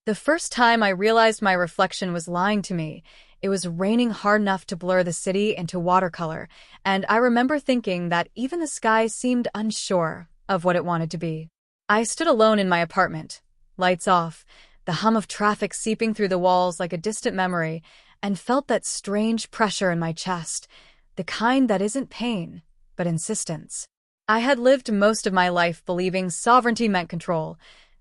The first time I realized my reflection was lying to me, it was raining hard enough to blur the city into watercolor, and I remember thinking that even the sky seemed unsure of what it wanted to be. I stood alone in my apartment, lights off, the hum of traffic seeping through the walls like a distant memory, and felt that strange pressure in my chest, the kind that isn't pain, but insistence. I had lived most of my life believing sovereignty meant control.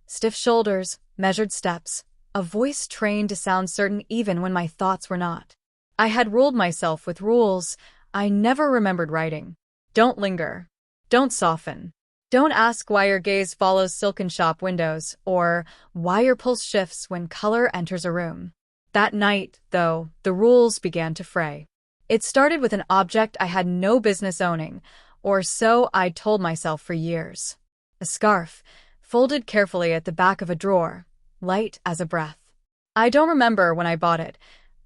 Stiff shoulders, measured steps, a voice trained to sound certain even when my thoughts were not. I had ruled myself with rules I never remembered writing. Don't linger. Don't soften. Don't ask why your gaze follows silken shop windows, or why your pulse shifts when color enters a room. That night, though, the rules began to fray. It started with an object I had no business owning, or so I'd told myself for years. A scarf, folded carefully at the back of a drawer, light as a breath. I don't remember when I bought it,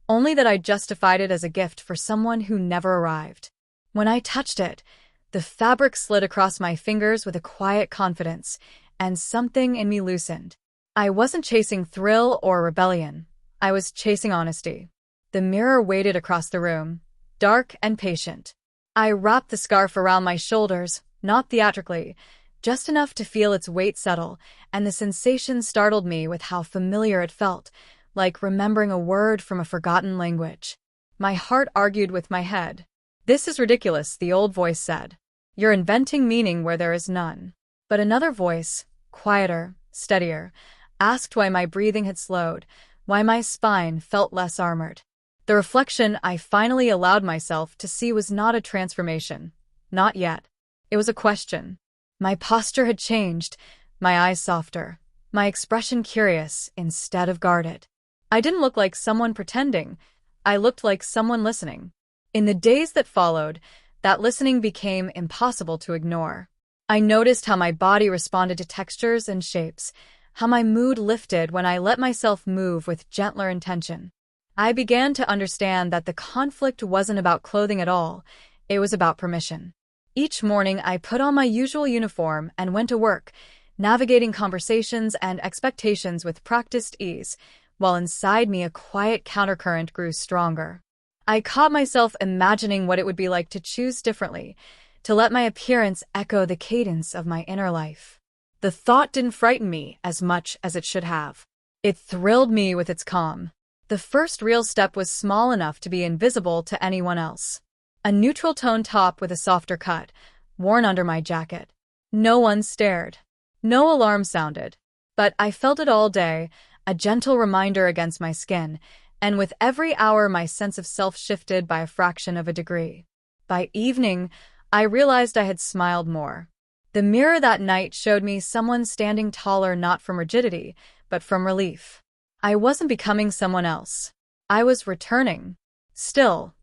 only that I justified it as a gift for someone who never arrived. When I touched it, the fabric slid across my fingers with a quiet confidence, and something in me loosened. I wasn't chasing thrill or rebellion. I was chasing honesty. The mirror waited across the room, dark and patient. I wrapped the scarf around my shoulders, not theatrically, just enough to feel its weight settle, and the sensation startled me with how familiar it felt, like remembering a word from a forgotten language. My heart argued with my head. "This is ridiculous," the old voice said. "You're inventing meaning where there is none." But another voice, quieter, steadier, asked why my breathing had slowed, why my spine felt less armored. The reflection I finally allowed myself to see was not a transformation. Not yet. It was a question. My posture had changed, my eyes softer, my expression curious instead of guarded. I didn't look like someone pretending. I looked like someone listening. In the days that followed, that listening became impossible to ignore. I noticed how my body responded to textures and shapes, how my mood lifted when I let myself move with gentler intention. I began to understand that the conflict wasn't about clothing at all, it was about permission. Each morning I put on my usual uniform and went to work, navigating conversations and expectations with practiced ease, while inside me a quiet countercurrent grew stronger. I caught myself imagining what it would be like to choose differently, to let my appearance echo the cadence of my inner life. The thought didn't frighten me as much as it should have. It thrilled me with its calm. The first real step was small enough to be invisible to anyone else. A neutral tone top with a softer cut, worn under my jacket. No one stared. No alarm sounded. But I felt it all day, a gentle reminder against my skin, and with every hour my sense of self shifted by a fraction of a degree. By evening, I realized I had smiled more. The mirror that night showed me someone standing taller not from rigidity, but from relief. I wasn't becoming someone else. I was returning. Still,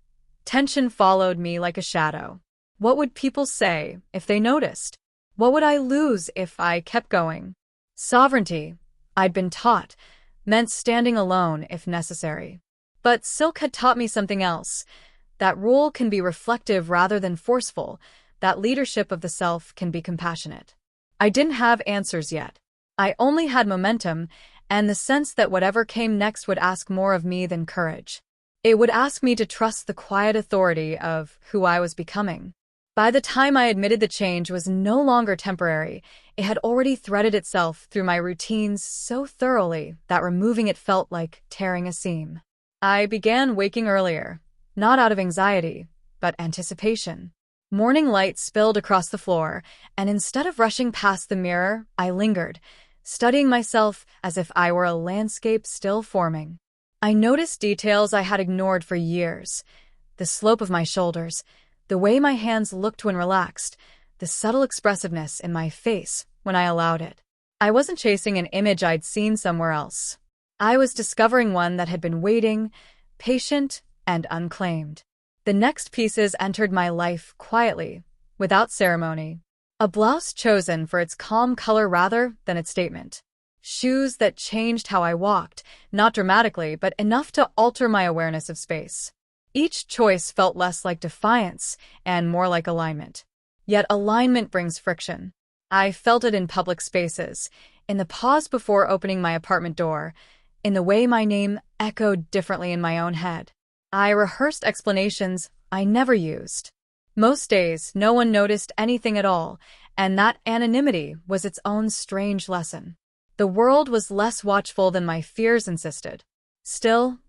tension followed me like a shadow. What would people say if they noticed? What would I lose if I kept going? Sovereignty, I'd been taught, meant standing alone if necessary. But Silk had taught me something else. That rule can be reflective rather than forceful, that leadership of the self can be compassionate. I didn't have answers yet. I only had momentum, and the sense that whatever came next would ask more of me than courage. It would ask me to trust the quiet authority of who I was becoming. By the time I admitted the change was no longer temporary, it had already threaded itself through my routines so thoroughly that removing it felt like tearing a seam. I began waking earlier, not out of anxiety, but anticipation. Morning light spilled across the floor, and instead of rushing past the mirror, I lingered, studying myself as if I were a landscape still forming. I noticed details I had ignored for years. The slope of my shoulders, the way my hands looked when relaxed, the subtle expressiveness in my face when I allowed it. I wasn't chasing an image I'd seen somewhere else. I was discovering one that had been waiting, patient, and unclaimed. The next pieces entered my life quietly, without ceremony. A blouse chosen for its calm color rather than its statement. Shoes that changed how I walked, not dramatically, but enough to alter my awareness of space. Each choice felt less like defiance and more like alignment. Yet alignment brings friction. I felt it in public spaces, in the pause before opening my apartment door, in the way my name echoed differently in my own head. I rehearsed explanations I never used. Most days, no one noticed anything at all, and that anonymity was its own strange lesson. The world was less watchful than my fears insisted. Still,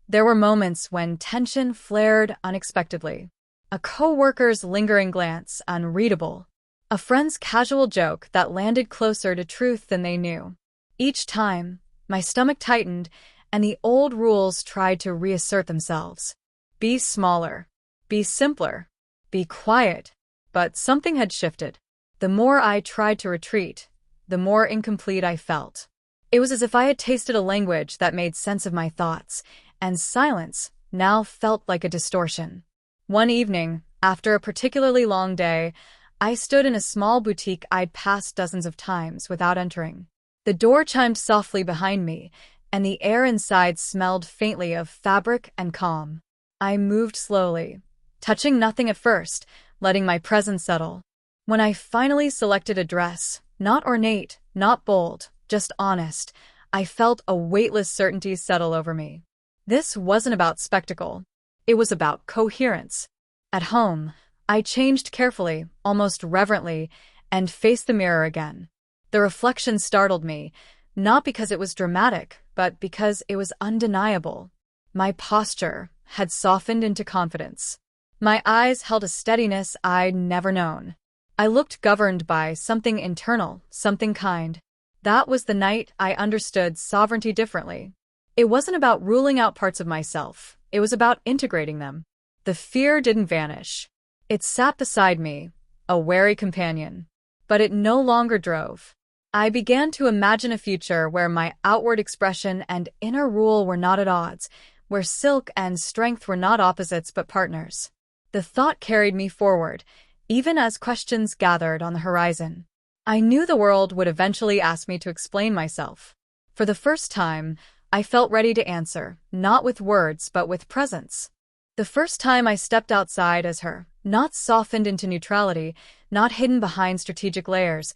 there were moments when tension flared unexpectedly. A coworker's lingering glance, unreadable. A friend's casual joke that landed closer to truth than they knew. Each time, my stomach tightened, and the old rules tried to reassert themselves. Be smaller. Be simpler. Be quiet. But something had shifted. The more I tried to retreat, the more incomplete I felt. It was as if I had tasted a language that made sense of my thoughts, and silence now felt like a distortion. One evening, after a particularly long day, I stood in a small boutique I'd passed dozens of times without entering. The door chimed softly behind me, and the air inside smelled faintly of fabric and calm. I moved slowly, touching nothing at first, letting my presence settle. When I finally selected a dress, not ornate, not bold, just honest, I felt a weightless certainty settle over me. This wasn't about spectacle. It was about coherence. At home, I changed carefully, almost reverently, and faced the mirror again. The reflection startled me, not because it was dramatic, but because it was undeniable. My posture had softened into confidence. My eyes held a steadiness I'd never known. I looked governed by something internal, something kind. That was the night I understood sovereignty differently. It wasn't about ruling out parts of myself. It was about integrating them. The fear didn't vanish. It sat beside me, a wary companion. But it no longer drove. I began to imagine a future where my outward expression and inner rule were not at odds, where silk and strength were not opposites but partners. The thought carried me forward, even as questions gathered on the horizon. I knew the world would eventually ask me to explain myself. For the first time, I felt ready to answer, not with words but with presence. The first time I stepped outside as her, not softened into neutrality, not hidden behind strategic layers,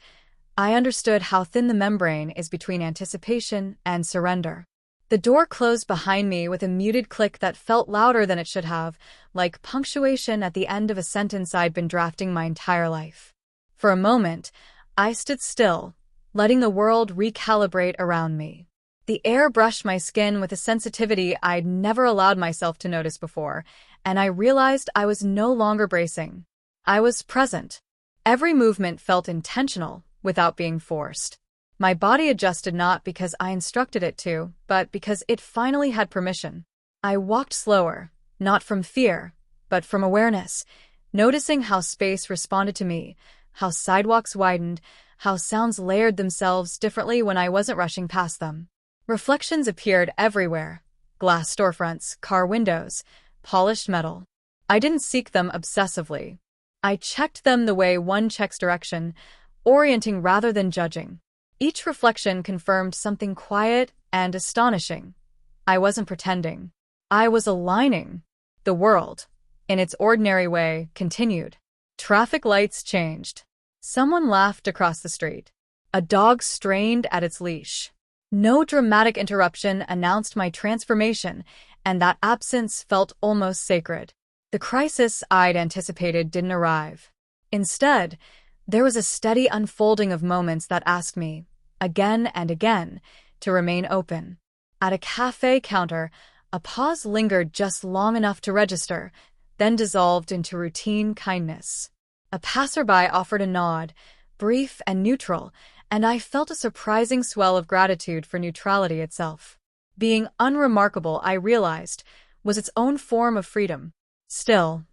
I understood how thin the membrane is between anticipation and surrender. The door closed behind me with a muted click that felt louder than it should have, like punctuation at the end of a sentence I'd been drafting my entire life. For a moment, I stood still, letting the world recalibrate around me. The air brushed my skin with a sensitivity I'd never allowed myself to notice before, and I realized I was no longer bracing. I was present. Every movement felt intentional, without being forced. My body adjusted not because I instructed it to, but because it finally had permission. I walked slower, not from fear, but from awareness, noticing how space responded to me, how sidewalks widened, how sounds layered themselves differently when I wasn't rushing past them. Reflections appeared everywhere. Glass storefronts, car windows, polished metal. I didn't seek them obsessively. I checked them the way one checks direction, orienting rather than judging. Each reflection confirmed something quiet and astonishing. I wasn't pretending. I was aligning. The world, in its ordinary way, continued. Traffic lights changed. Someone laughed across the street. A dog strained at its leash. No dramatic interruption announced my transformation, and that absence felt almost sacred. The crisis I'd anticipated didn't arrive. Instead, there was a steady unfolding of moments that asked me, again and again, to remain open. At a cafe counter, a pause lingered just long enough to register, then dissolved into routine kindness. A passerby offered a nod, brief and neutral, and I felt a surprising swell of gratitude for neutrality itself. Being unremarkable, I realized, was its own form of freedom. Still,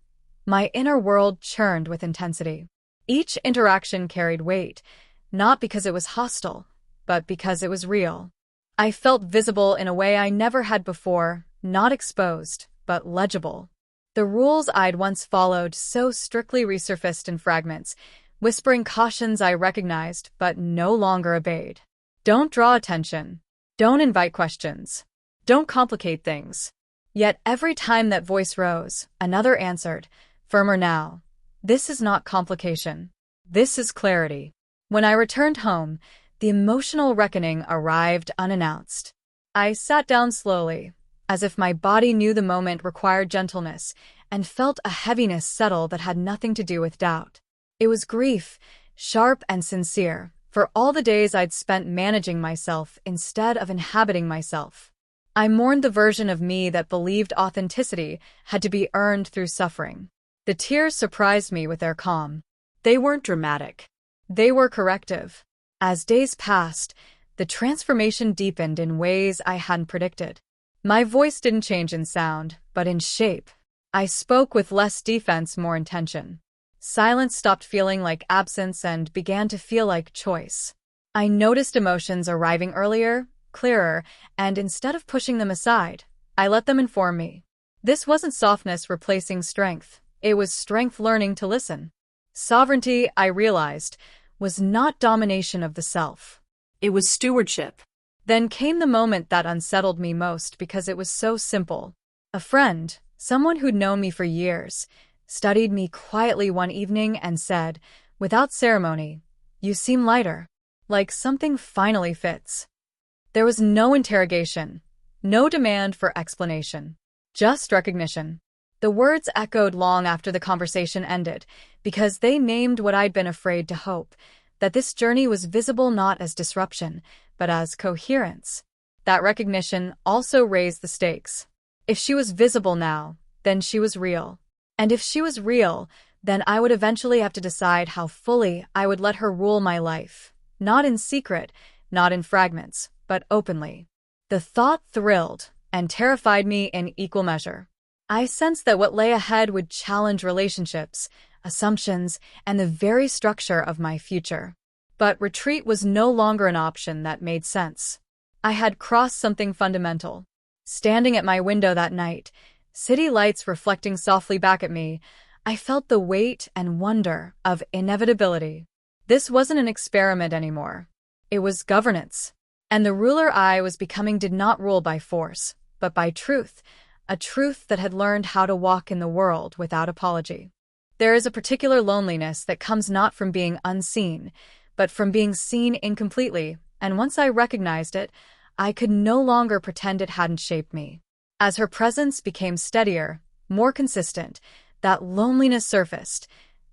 my inner world churned with intensity. Each interaction carried weight, not because it was hostile, but because it was real. I felt visible in a way I never had before, not exposed, but legible. The rules I'd once followed so strictly resurfaced in fragments, whispering cautions I recognized but no longer obeyed. Don't draw attention. Don't invite questions. Don't complicate things. Yet every time that voice rose, another answered, firmer now. This is not complication. This is clarity. When I returned home, the emotional reckoning arrived unannounced. I sat down slowly, as if my body knew the moment required gentleness, and felt a heaviness settle that had nothing to do with doubt. It was grief, sharp and sincere, for all the days I'd spent managing myself instead of inhabiting myself. I mourned the version of me that believed authenticity had to be earned through suffering. The tears surprised me with their calm. They weren't dramatic. They were corrective. As days passed, the transformation deepened in ways I hadn't predicted. My voice didn't change in sound, but in shape. I spoke with less defense, more intention. Silence stopped feeling like absence and began to feel like choice. I noticed emotions arriving earlier, clearer, and instead of pushing them aside, I let them inform me. This wasn't softness replacing strength. It was strength learning to listen. Sovereignty, I realized, was not domination of the self. It was stewardship. Then came the moment that unsettled me most because it was so simple. A friend, someone who'd known me for years, studied me quietly one evening and said, without ceremony, "You seem lighter, like something finally fits." There was no interrogation, no demand for explanation, just recognition. The words echoed long after the conversation ended, because they named what I'd been afraid to hope, that this journey was visible not as disruption, but as coherence. That recognition also raised the stakes. If she was visible now, then she was real. And if she was real, then I would eventually have to decide how fully I would let her rule my life. Not in secret, not in fragments, but openly. The thought thrilled and terrified me in equal measure. I sensed that what lay ahead would challenge relationships, assumptions, and the very structure of my future. But retreat was no longer an option that made sense. I had crossed something fundamental. Standing at my window that night, city lights reflecting softly back at me, I felt the weight and wonder of inevitability. This wasn't an experiment anymore. It was governance. And the ruler I was becoming did not rule by force, but by truth, a truth that had learned how to walk in the world without apology. There is a particular loneliness that comes not from being unseen, but from being seen incompletely, and once I recognized it, I could no longer pretend it hadn't shaped me. As her presence became steadier, more consistent, that loneliness surfaced,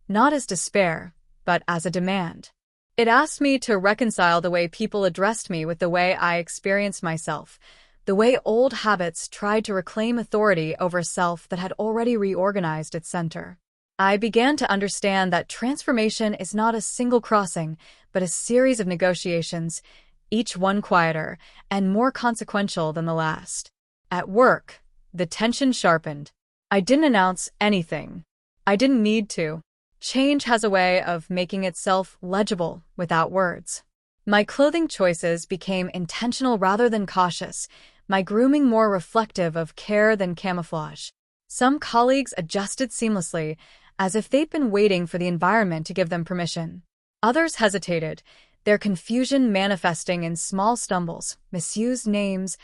not as despair, but as a demand. It asked me to reconcile the way people addressed me with the way I experienced myself, the way old habits tried to reclaim authority over a self that had already reorganized its center. I began to understand that transformation is not a single crossing, but a series of negotiations, each one quieter and more consequential than the last. At work, the tension sharpened. I didn't announce anything. I didn't need to. Change has a way of making itself legible without words. My clothing choices became intentional rather than cautious, my grooming more reflective of care than camouflage. Some colleagues adjusted seamlessly, as if they'd been waiting for the environment to give them permission. Others hesitated, their confusion manifesting in small stumbles, misused names,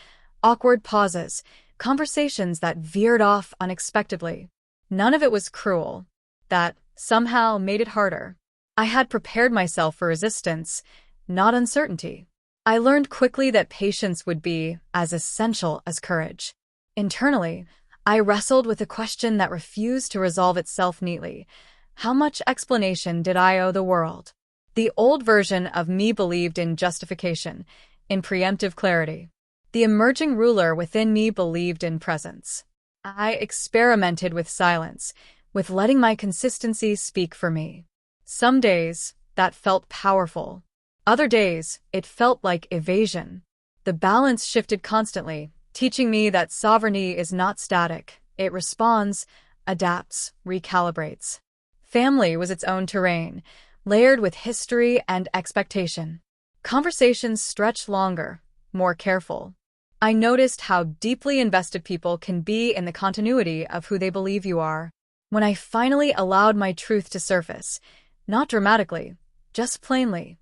awkward pauses, conversations that veered off unexpectedly. None of it was cruel. That somehow made it harder. I had prepared myself for resistance, not uncertainty. I learned quickly that patience would be as essential as courage. Internally, I wrestled with a question that refused to resolve itself neatly. How much explanation did I owe the world? The old version of me believed in justification, in preemptive clarity. The emerging ruler within me believed in presence. I experimented with silence, with letting my consistency speak for me. Some days, that felt powerful. Other days, it felt like evasion. The balance shifted constantly, teaching me that sovereignty is not static. It responds, adapts, recalibrates. Family was its own terrain, layered with history and expectation. Conversations stretched longer, more careful. I noticed how deeply invested people can be in the continuity of who they believe you are. When I finally allowed my truth to surface, not dramatically, just plainly,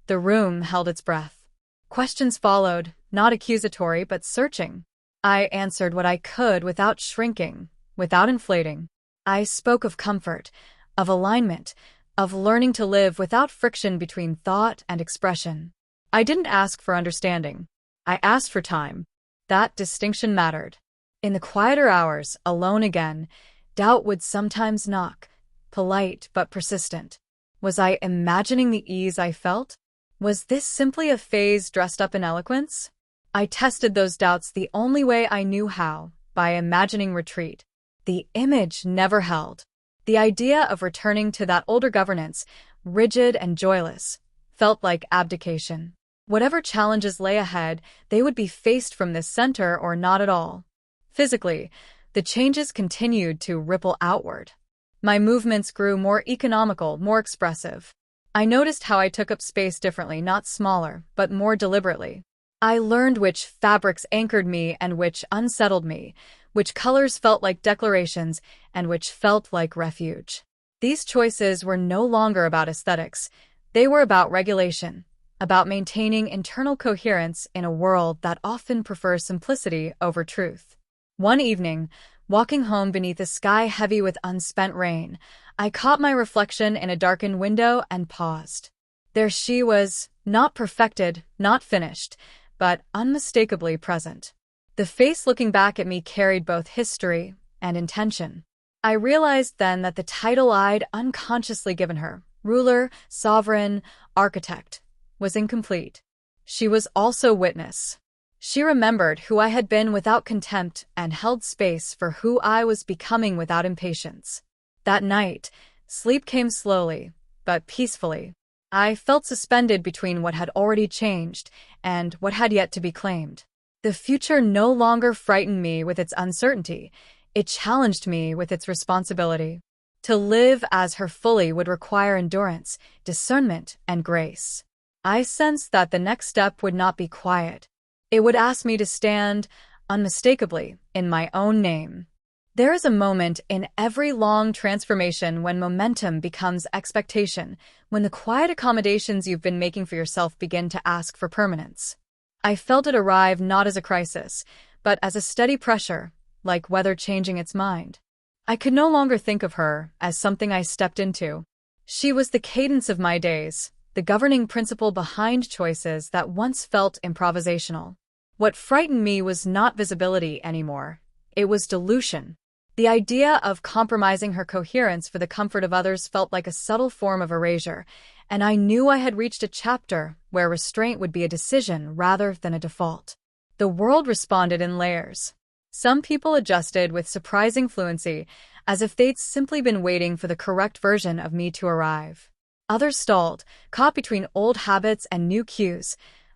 the room held its breath. Questions followed, not accusatory but searching. I answered what I could without shrinking, without inflating. I spoke of comfort, of alignment, of learning to live without friction between thought and expression. I didn't ask for understanding. I asked for time. That distinction mattered. In the quieter hours, alone again, doubt would sometimes knock, polite but persistent. Was I imagining the ease I felt? Was this simply a phase dressed up in eloquence? I tested those doubts the only way I knew how, by imagining retreat. The image never held. The idea of returning to that older governance, rigid and joyless, felt like abdication. Whatever challenges lay ahead, they would be faced from this center or not at all. Physically, the changes continued to ripple outward. My movements grew more economical, more expressive. I noticed how I took up space differently, not smaller, but more deliberately. I learned which fabrics anchored me and which unsettled me, which colors felt like declarations and which felt like refuge. These choices were no longer about aesthetics. They were about regulation, about maintaining internal coherence in a world that often prefers simplicity over truth. One evening, walking home beneath a sky heavy with unspent rain, I caught my reflection in a darkened window and paused. There she was, not perfected, not finished, but unmistakably present. The face looking back at me carried both history and intention. I realized then that the title I'd unconsciously given her, ruler, sovereign, architect, was incomplete. She was also witness. She remembered who I had been without contempt and held space for who I was becoming without impatience. That night, sleep came slowly, but peacefully. I felt suspended between what had already changed and what had yet to be claimed. The future no longer frightened me with its uncertainty. It challenged me with its responsibility. To live as her fully would require endurance, discernment, and grace. I sensed that the next step would not be quiet. It would ask me to stand, unmistakably, in my own name. There is a moment in every long transformation when momentum becomes expectation, when the quiet accommodations you've been making for yourself begin to ask for permanence. I felt it arrive not as a crisis, but as a steady pressure, like weather changing its mind. I could no longer think of her as something I stepped into. She was the cadence of my days, the governing principle behind choices that once felt improvisational. What frightened me was not visibility anymore. It was dilution. The idea of compromising her coherence for the comfort of others felt like a subtle form of erasure, and I knew I had reached a chapter where restraint would be a decision rather than a default. The world responded in layers. Some people adjusted with surprising fluency, as if they'd simply been waiting for the correct version of me to arrive. Others stalled, caught between old habits and new cues,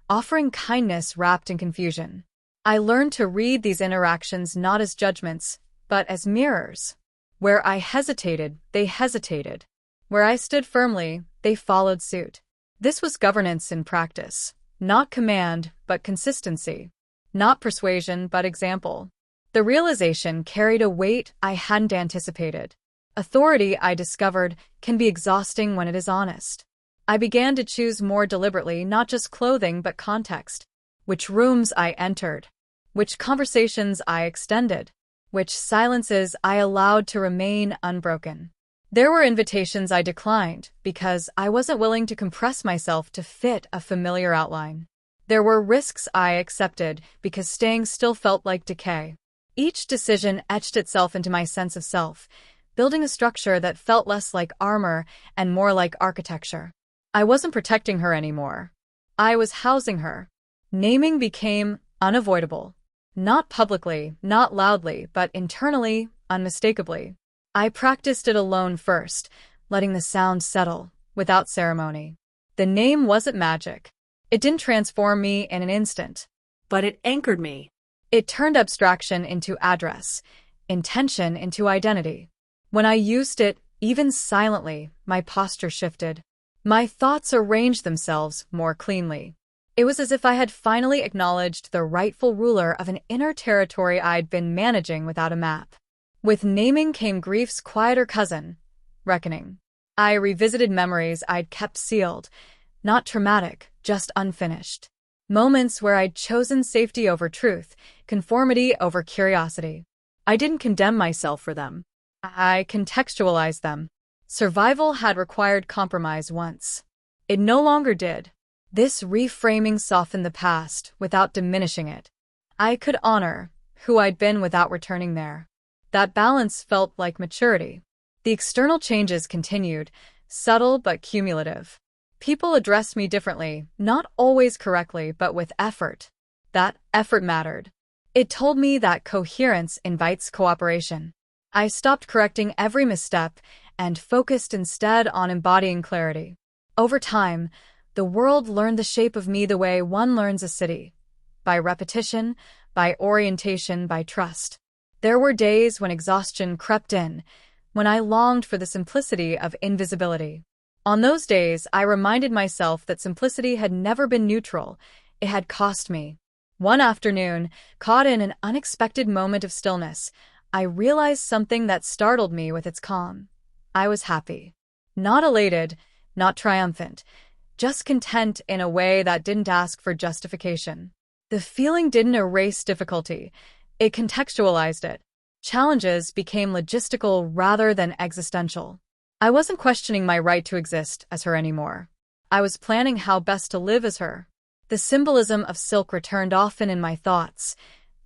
offering kindness wrapped in confusion. I learned to read these interactions not as judgments, but as mirrors. Where I hesitated, they hesitated. Where I stood firmly, they followed suit. This was governance in practice. Not command, but consistency. Not persuasion, but example. The realization carried a weight I hadn't anticipated. Authority, I discovered, can be exhausting when it is honest. I began to choose more deliberately not just clothing but context. Which rooms I entered. Which conversations I extended. Which silences I allowed to remain unbroken. There were invitations I declined because I wasn't willing to compress myself to fit a familiar outline. There were risks I accepted because staying still felt like decay. Each decision etched itself into my sense of self, building a structure that felt less like armor and more like architecture. I wasn't protecting her anymore. I was housing her. Naming became unavoidable. Not publicly, not loudly, but internally, unmistakably. I practiced it alone first, letting the sound settle, without ceremony. The name wasn't magic. It didn't transform me in an instant. But it anchored me. It turned abstraction into address, intention into identity. When I used it, even silently, my posture shifted. My thoughts arranged themselves more cleanly. It was as if I had finally acknowledged the rightful ruler of an inner territory I'd been managing without a map. With naming came grief's quieter cousin, reckoning. I revisited memories I'd kept sealed, not traumatic, just unfinished. Moments where I'd chosen safety over truth, conformity over curiosity. I didn't condemn myself for them. I contextualized them. Survival had required compromise once. It no longer did. This reframing softened the past without diminishing it. I could honor who I'd been without returning there. That balance felt like maturity. The external changes continued, subtle but cumulative. People addressed me differently, not always correctly, but with effort. That effort mattered. It told me that coherence invites cooperation. I stopped correcting every misstep and focused instead on embodying clarity. Over time, the world learned the shape of me the way one learns a city. By repetition, by orientation, by trust. There were days when exhaustion crept in, when I longed for the simplicity of invisibility. On those days, I reminded myself that simplicity had never been neutral. It had cost me. One afternoon, caught in an unexpected moment of stillness, I realized something that startled me with its calm. I was happy. Not elated, not triumphant, just content in a way that didn't ask for justification. The feeling didn't erase difficulty. It contextualized it. Challenges became logistical rather than existential. I wasn't questioning my right to exist as her anymore. I was planning how best to live as her. The symbolism of silk returned often in my thoughts,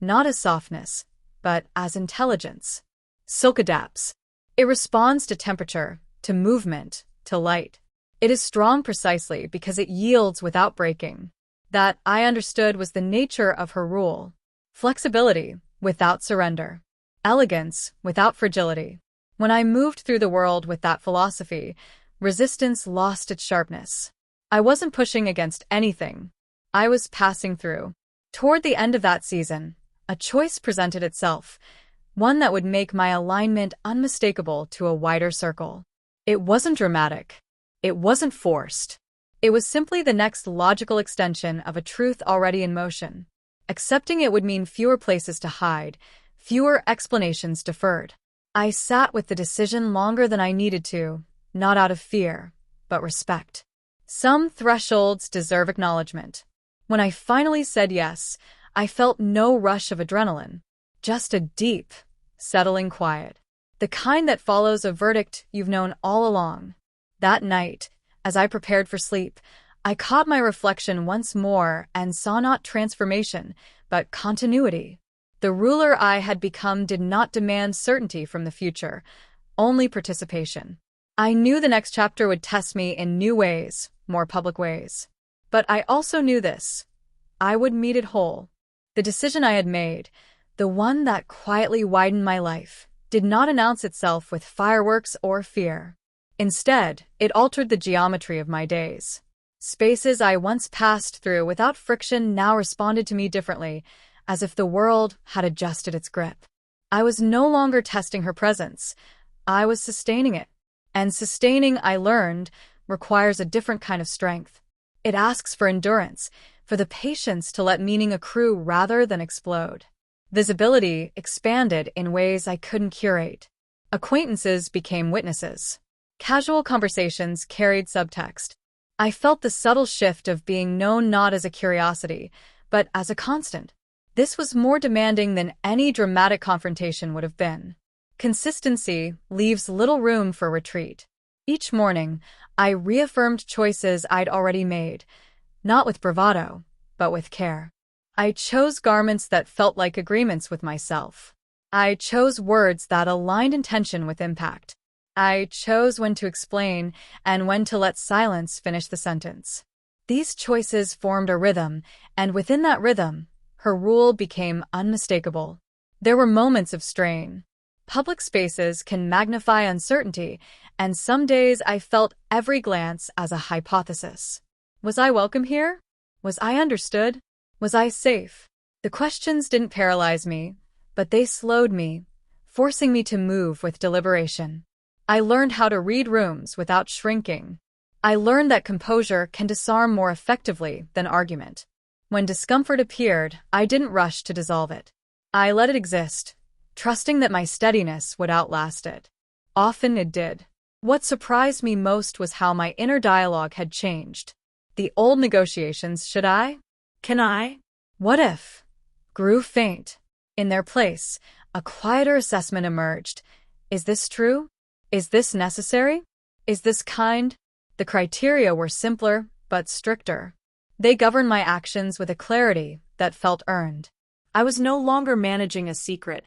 not as softness, but as intelligence. Silk adapts. It responds to temperature, to movement, to light. It is strong precisely because it yields without breaking. That, I understood, was the nature of her rule. Flexibility, without surrender. Elegance, without fragility. When I moved through the world with that philosophy, resistance lost its sharpness. I wasn't pushing against anything. I was passing through. Toward the end of that season, a choice presented itself, one that would make my alignment unmistakable to a wider circle. It wasn't dramatic. It wasn't forced. It was simply the next logical extension of a truth already in motion. Accepting it would mean fewer places to hide, fewer explanations deferred. I sat with the decision longer than I needed to, not out of fear, but respect. Some thresholds deserve acknowledgement. When I finally said yes, I felt no rush of adrenaline, just a deep, settling quiet. The kind that follows a verdict you've known all along. That night, as I prepared for sleep, I caught my reflection once more and saw not transformation, but continuity. The ruler I had become did not demand certainty from the future, only participation. I knew the next chapter would test me in new ways, more public ways. But I also knew this. I would meet it whole. The decision I had made, the one that quietly widened my life, did not announce itself with fireworks or fear. Instead, it altered the geometry of my days. Spaces I once passed through without friction now responded to me differently, as if the world had adjusted its grip. I was no longer testing her presence. I was sustaining it. And sustaining, I learned, requires a different kind of strength. It asks for endurance, for the patience to let meaning accrue rather than explode. Visibility expanded in ways I couldn't curate. Acquaintances became witnesses. Casual conversations carried subtext. I felt the subtle shift of being known not as a curiosity, but as a constant. This was more demanding than any dramatic confrontation would have been. Consistency leaves little room for retreat. Each morning, I reaffirmed choices I'd already made, not with bravado, but with care. I chose garments that felt like agreements with myself. I chose words that aligned intention with impact. I chose when to explain and when to let silence finish the sentence. These choices formed a rhythm, and within that rhythm, her rule became unmistakable. There were moments of strain. Public spaces can magnify uncertainty, and some days I felt every glance as a hypothesis. Was I welcome here? Was I understood? Was I safe? The questions didn't paralyze me, but they slowed me, forcing me to move with deliberation. I learned how to read rooms without shrinking. I learned that composure can disarm more effectively than argument. When discomfort appeared, I didn't rush to dissolve it. I let it exist, trusting that my steadiness would outlast it. Often it did. What surprised me most was how my inner dialogue had changed. The old negotiations, should I? Can I? What if? Grew faint. In their place, a quieter assessment emerged. Is this true? Is this necessary? Is this kind? The criteria were simpler, but stricter. They governed my actions with a clarity that felt earned. I was no longer managing a secret.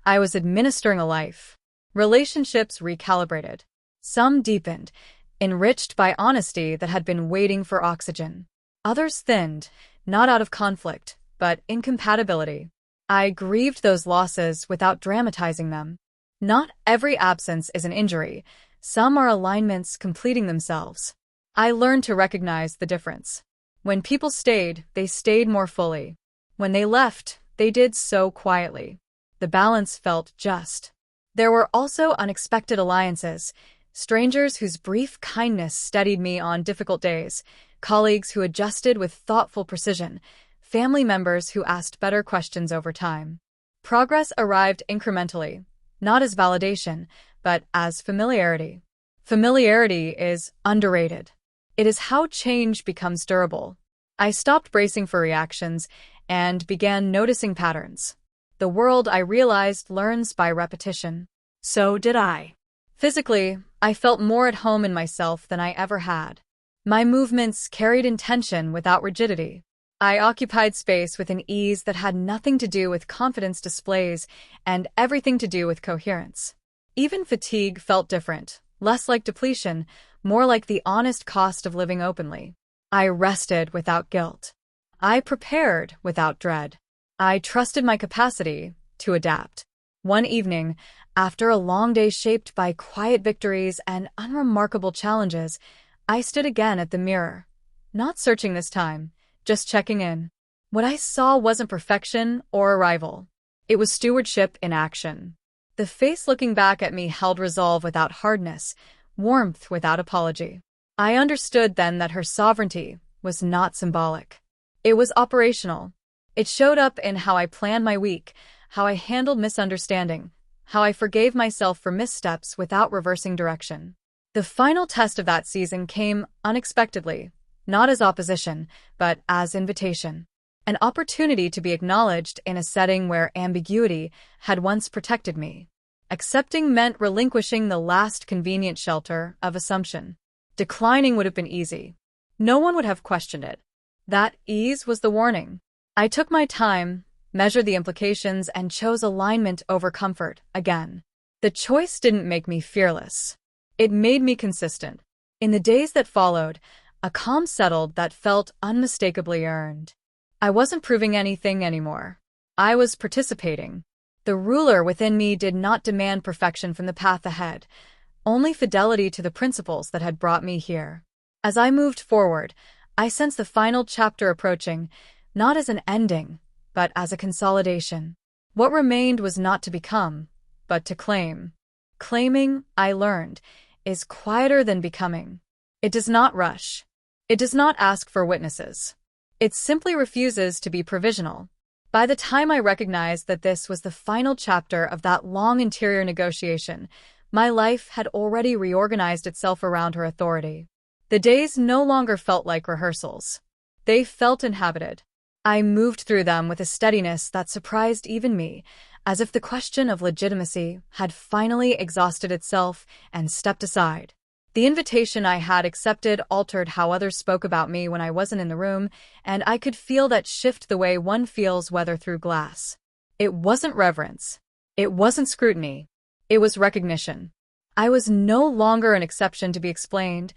I was administering a life. Relationships recalibrated. Some deepened, enriched by honesty that had been waiting for oxygen. Others thinned, not out of conflict, but incompatibility. I grieved those losses without dramatizing them. Not every absence is an injury. Some are alignments completing themselves. I learned to recognize the difference. When people stayed, they stayed more fully. When they left, they did so quietly. The balance felt just. There were also unexpected alliances, strangers whose brief kindness steadied me on difficult days, colleagues who adjusted with thoughtful precision, family members who asked better questions over time. Progress arrived incrementally, not as validation, but as familiarity. Familiarity is underrated. It is how change becomes durable. I stopped bracing for reactions and began noticing patterns. The world, I realized, learns by repetition. So did I. Physically, I felt more at home in myself than I ever had. My movements carried intention without rigidity. I occupied space with an ease that had nothing to do with confidence displays and everything to do with coherence. Even fatigue felt different, less like depletion, more like the honest cost of living openly. I rested without guilt. I prepared without dread. I trusted my capacity to adapt. One evening, after a long day shaped by quiet victories and unremarkable challenges, I stood again at the mirror. Not searching this time, just checking in. What I saw wasn't perfection or arrival. It was stewardship in action. The face looking back at me held resolve without hardness, warmth without apology. I understood then that her sovereignty was not symbolic. It was operational. It showed up in how I planned my week, how I handled misunderstanding, how I forgave myself for missteps without reversing direction. The final test of that season came unexpectedly, not as opposition, but as invitation. An opportunity to be acknowledged in a setting where ambiguity had once protected me. Accepting meant relinquishing the last convenient shelter of assumption. Declining would have been easy. No one would have questioned it. That ease was the warning. I took my time, measured the implications, and chose alignment over comfort again. The choice didn't make me fearless. It made me consistent. In the days that followed, a calm settled that felt unmistakably earned. I wasn't proving anything anymore. I was participating. The ruler within me did not demand perfection from the path ahead, only fidelity to the principles that had brought me here. As I moved forward, I sensed the final chapter approaching, not as an ending, but as a consolidation. What remained was not to become, but to claim. Claiming, I learned, is quieter than becoming. It does not rush. It does not ask for witnesses. It simply refuses to be provisional. By the time I recognized that this was the final chapter of that long interior negotiation, my life had already reorganized itself around her authority. The days no longer felt like rehearsals. They felt inhabited. I moved through them with a steadiness that surprised even me, as if the question of legitimacy had finally exhausted itself and stepped aside. The invitation I had accepted altered how others spoke about me when I wasn't in the room, and I could feel that shift the way one feels weather through glass. It wasn't reverence. It wasn't scrutiny. It was recognition. I was no longer an exception to be explained.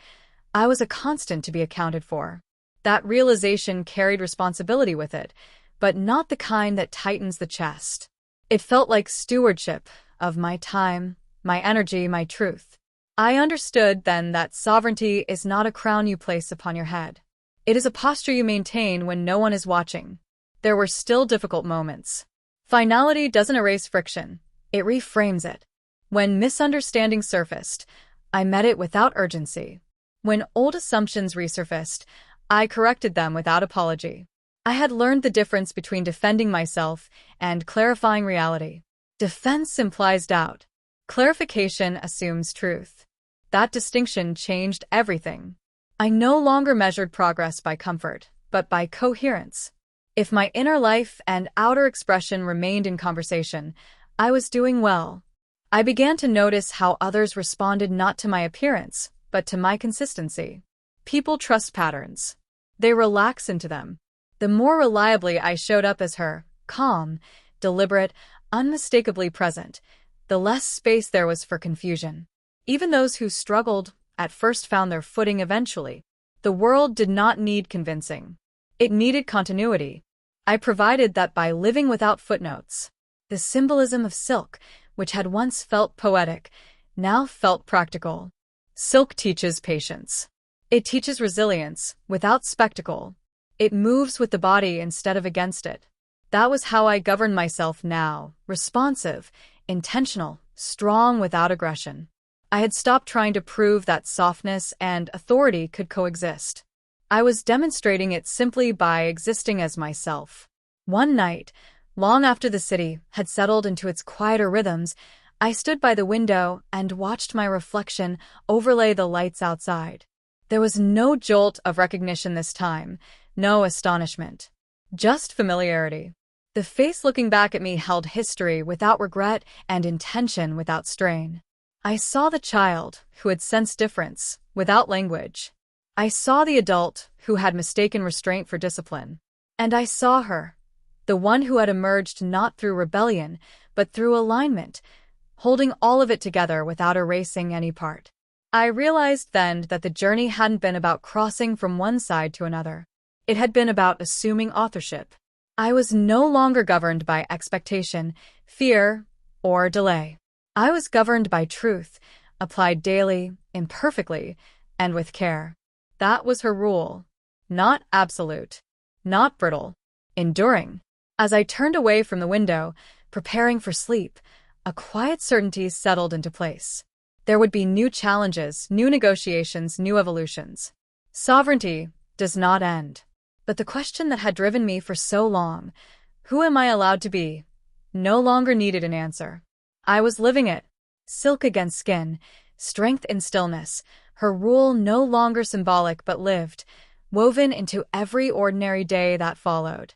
I was a constant to be accounted for. That realization carried responsibility with it, but not the kind that tightens the chest. It felt like stewardship of my time, my energy, my truth. I understood then that sovereignty is not a crown you place upon your head. It is a posture you maintain when no one is watching. There were still difficult moments. Finality doesn't erase friction. It reframes it. When misunderstanding surfaced, I met it without urgency. When old assumptions resurfaced, I corrected them without apology. I had learned the difference between defending myself and clarifying reality. Defense implies doubt. Clarification assumes truth. That distinction changed everything. I no longer measured progress by comfort, but by coherence. If my inner life and outer expression remained in conversation, I was doing well. I began to notice how others responded not to my appearance, but to my consistency. People trust patterns. They relax into them. The more reliably I showed up as her, calm, deliberate, unmistakably present, the less space there was for confusion. Even those who struggled at first found their footing eventually. The world did not need convincing. It needed continuity. I provided that by living without footnotes. The symbolism of silk, which had once felt poetic, now felt practical. Silk teaches patience. It teaches resilience, without spectacle. It moves with the body instead of against it. That was how I governed myself now, responsive, intentional, strong without aggression. I had stopped trying to prove that softness and authority could coexist. I was demonstrating it simply by existing as myself. One night, long after the city had settled into its quieter rhythms, I stood by the window and watched my reflection overlay the lights outside. There was no jolt of recognition this time, no astonishment. Just familiarity. The face looking back at me held history without regret and intention without strain. I saw the child who had sensed difference without language. I saw the adult who had mistaken restraint for discipline. And I saw her, the one who had emerged not through rebellion, but through alignment, holding all of it together without erasing any part. I realized then that the journey hadn't been about crossing from one side to another. It had been about assuming authorship. I was no longer governed by expectation, fear, or delay. I was governed by truth, applied daily, imperfectly, and with care. That was her rule. Not absolute. Not brittle. Enduring. As I turned away from the window, preparing for sleep, a quiet certainty settled into place. There would be new challenges, new negotiations, new evolutions. Sovereignty does not end. But the question that had driven me for so long, who am I allowed to be, no longer needed an answer. I was living it. Silk against skin, strength in stillness, her rule no longer symbolic but lived, woven into every ordinary day that followed.